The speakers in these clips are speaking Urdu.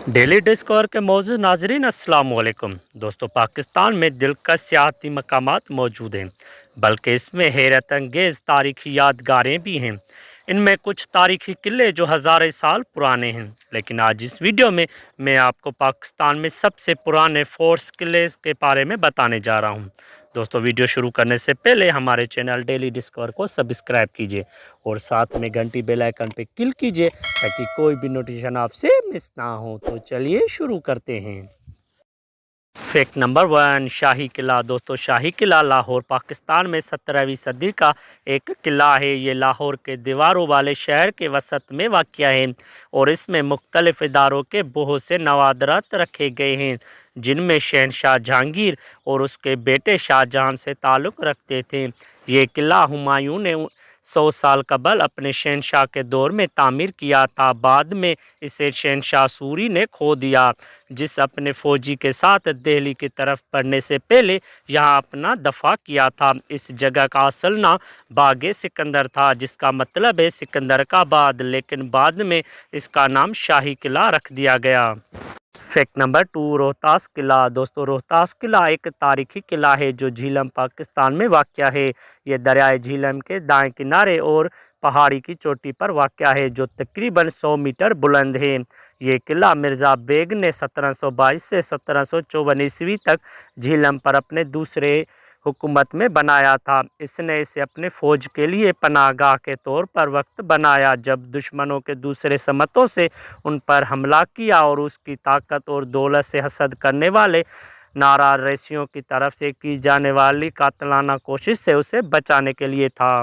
ڈیلی ڈسکور کے موضوع ناظرین السلام علیکم دوستو، پاکستان میں دلکش سیاحتی مقامات موجود ہیں، بلکہ اس میں حیرت انگیز تاریخی یادگاریں بھی ہیں۔ ان میں کچھ تاریخی قلعے جو ہزاریں سال پرانے ہیں، لیکن آج اس ویڈیو میں آپ کو پاکستان میں سب سے پرانے فورٹس قلعے کے بارے میں بتانے جا رہا ہوں۔ دوستو، ویڈیو شروع کرنے سے پہلے ہمارے چینل ڈیلی ڈسکور کو سبسکرائب کیجیے اور ساتھ میں گھنٹی بیل آئیکن پہ کلک کیجیے تاکہ کوئی بھی نوٹیفیکیشن آپ سے مس نہ ہو۔ تو چلیے شروع کرتے ہیں۔ فیکٹ نمبر 1، شاہی قلعہ۔ دوستو، شاہی قلعہ لاہور پاکستان میں 17ویں صدی کا ایک قلعہ ہے۔ یہ لاہور کے دیواروں والے شہر کے وسط میں واقع ہے اور اس میں مختلف اداروں کے بہت سے نوادرات رکھے گئے ہیں، جن میں شہنشاہ جہانگیر اور اس کے بیٹے شاہ جہاں سے تعلق رکھتے تھے۔ یہ قلعہ ہمایوں نے 100 سال قبل اپنے شہنشاہ کے دور میں تعمیر کیا تھا۔ بعد میں اسے شہنشاہ سوری نے کھو دیا، جس اپنے فوجی کے ساتھ دہلی کی طرف بڑھنے سے پہلے یہاں اپنا دفاع کیا تھا۔ اس جگہ کا اصل نام باغ سکندر تھا، جس کا مطلب ہے سکندر کا باغ، لیکن بعد میں اس کا نام شاہی قلعہ رکھ دیا گیا۔ فیکٹ نمبر 2، روہتاس قلعہ۔ دوستو، روہتاس قلعہ ایک تاریخی قلعہ ہے جو جہلم پاکستان میں واقع ہے۔ یہ دریائے جہلم کے دائیں کنارے اور پہاڑی کی چوٹی پر واقع ہے، جو تقریباً 100 میٹر بلند ہے۔ یہ قلعہ مرزا بیگ نے 1722 سے 1754 عیسوی تک جہلم پر اپنے دوسرے حکومت میں بنایا تھا۔ اس نے اسے اپنے فوج کے لیے پناہ گاہ کے طور پر وقت بنایا جب دشمنوں کے دوسرے سمتوں سے ان پر حملہ کیا، اور اس کی طاقت اور دولت سے حسد کرنے والے ناراض ریشیوں کی طرف سے کی جانے والی قاتلانہ کوشش سے اسے بچانے کے لیے تھا۔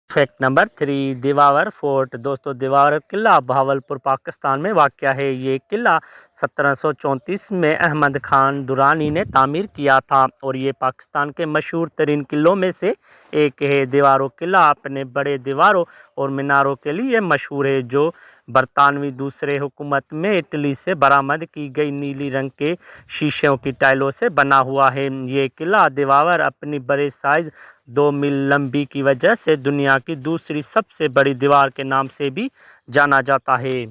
فیکٹ نمبر 3، دیواور فورٹ۔ دوستو، دیواور قلعہ بہاولپور پاکستان میں واقع ہے۔ یہ قلعہ 1734 میں احمد خان درانی نے تعمیر کیا تھا اور یہ پاکستان کے مشہور ترین قلعوں میں سے ایک ہے۔ دیواور قلعہ اپنے بڑے دیواروں اور میناروں کے لیے مشہور ہے، جو برطانوی دوسرے حکومت میں اٹلی سے برآمد کی گئی نیلی رنگ کے شیشوں کی ٹائلوں سے بنا ہوا ہے۔ یہ قلعہ دیواور اپنی بڑے سائز 2 میل لمبی کی وجہ سے دنیا کی دوسری سب سے بڑی دیوار کے نام سے بھی جانا جاتا ہے۔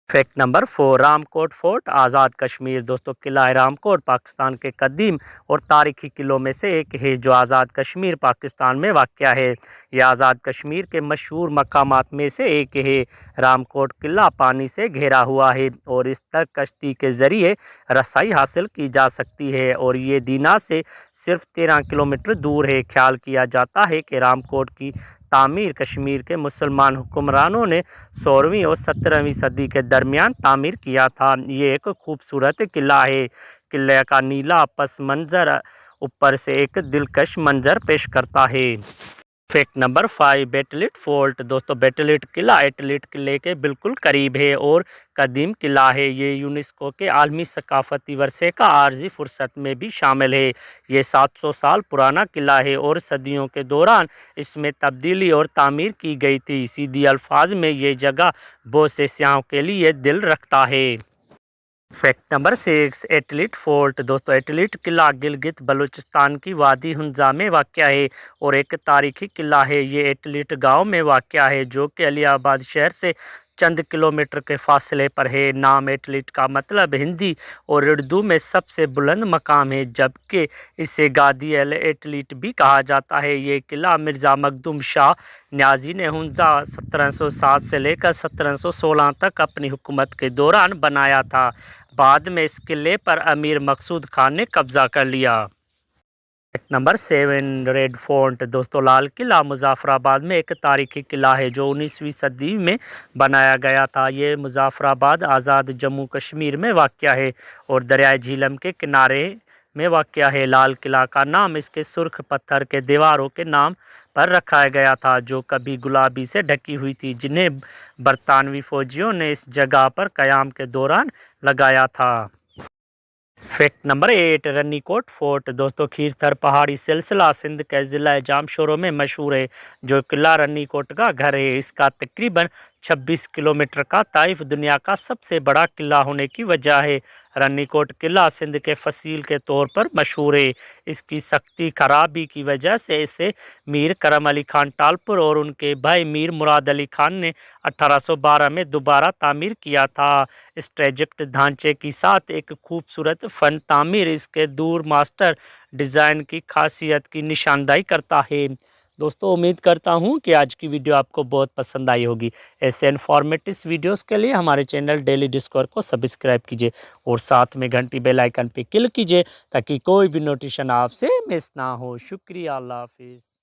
فیکٹ نمبر 4، رام کوٹ فورٹ، آزاد کشمیر۔ دوستو، قلعہ رام کوٹ پاکستان کے قدیم اور تاریخی قلعوں میں سے ایک ہے جو آزاد کشمیر پاکستان میں واقع ہے۔ یہ آزاد کشمیر کے مشہور مقامات میں سے ایک ہے۔ رام کوٹ قلعہ پانی سے گھیرا ہوا ہے اور اس تک کشتی کے ذریعے رسائی حاصل کی جا سکتی ہے، اور یہ دینا سے صرف 13 کلومیٹر دور ہے۔ خیال کیا جاتا ہے کہ رام کوٹ کی تعمیر کشمیر کے مسلمان حکمرانوں نے 16ویں اور 17ویں صدی کے درمیان تعمیر کیا تھا۔ یہ ایک خوبصورت قلعہ ہے۔ قلعے کا نیلا پس منظر اوپر سے ایک دلکش منظر پیش کرتا ہے۔ فیکٹ نمبر 5، بیٹلٹ فورٹ۔ دوستو، بیٹلٹ قلعہ ایٹلٹ قلعے کے بالکل قریب ہے اور قدیم قلعہ ہے۔ یہ یونیسکو کے عالمی ثقافتی ورثے کا عارضی فہرست میں بھی شامل ہے۔ یہ 700 سال پرانا قلعہ ہے اور صدیوں کے دوران اس میں تبدیلی اور تعمیر کی گئی تھی۔ سیدھی الفاظ میں یہ جگہ بہت سے سیاحوں کے لیے دل رکھتا ہے۔ فیکٹ نمبر 6، ایٹلٹ فورٹ۔ دوستو، ایٹلٹ قلعہ گلگت بلوچستان کی وادی ہنزا میں واقع ہے اور ایک تاریخی قلعہ ہے۔ یہ ایٹلٹ گاؤں میں واقع ہے، جو کہ علی آباد شہر سے چند کلومیٹر کے فاصلے پر ہے۔ نام ایٹلٹ کا مطلب ہندی اور اردو میں سب سے بلند مقام ہے، جبکہ اسے گادی ایٹلٹ بھی کہا جاتا ہے۔ یہ قلعہ مرزا مخدوم شاہ نیازی نے ہنزا 1707 سے لے کر 1716 تک اپنی حکومت کے دوران بنایا تھا۔ بعد میں اس قلعے پر امیر مقصود خان نے قبضہ کر لیا۔ Fact number 7، red fort. دوستو، لال قلعہ مظفر آباد میں ایک تاریخی قلعہ ہے جو 19ویں صدی میں بنایا گیا تھا۔ یہ مظفر آباد آزاد جموں کشمیر میں واقع ہے اور دریائے جہلم کے کنارے میں واقع ہے۔ لال قلعہ کا نام اس کے سرخ پتھر کے دیواروں کے نام پر رکھا گیا تھا، جو کبھی گلابی سے ڈھکی ہوئی تھی، جنہیں برطانوی فوجیوں نے اس جگہ پر قیام کے دوران لگایا تھا۔ فیکٹ نمبر 8، رنی کوٹ فورٹ۔ دوستو، کھیرتھر پہاڑی سلسلہ سندھ کے ضلع جامشورو میں مشہور ہے، جو قلعہ رنی کوٹ کا گھر ہے۔ اس کا تقریباً 26 کلومیٹر کا طائف دنیا کا سب سے بڑا قلعہ ہونے کی وجہ ہے۔ رنی کوٹ قلعہ سندھ کے فصیل کے طور پر مشہور ہے۔ اس کی سختی خرابی کی وجہ سے اسے میر کرم علی خان ٹالپور اور ان کے بھائی میر مراد علی خان نے 1812 میں دوبارہ تعمیر کیا تھا۔ اسٹریٹجک ڈھانچے کے ساتھ ایک خوبصورت فن تعمیر اس کے دور ماسٹر ڈیزائن کی خاصیت کی نشاندہی کرتا ہے۔ دوستو امید کرتا ہوں کہ آج کی ویڈیو آپ کو بہت پسند آئی ہوگی۔ ایسے انفارمیٹس ویڈیوز کے لیے ہمارے چینل ڈیلی ڈسکور کو سبسکرائب کیجئے اور ساتھ میں گھنٹی بیل آئیکن پہ کلک کیجئے تاکہ کوئی بھی نوٹیفیکیشن آپ سے مس نہ ہو۔ شکریہ، اللہ حافظ۔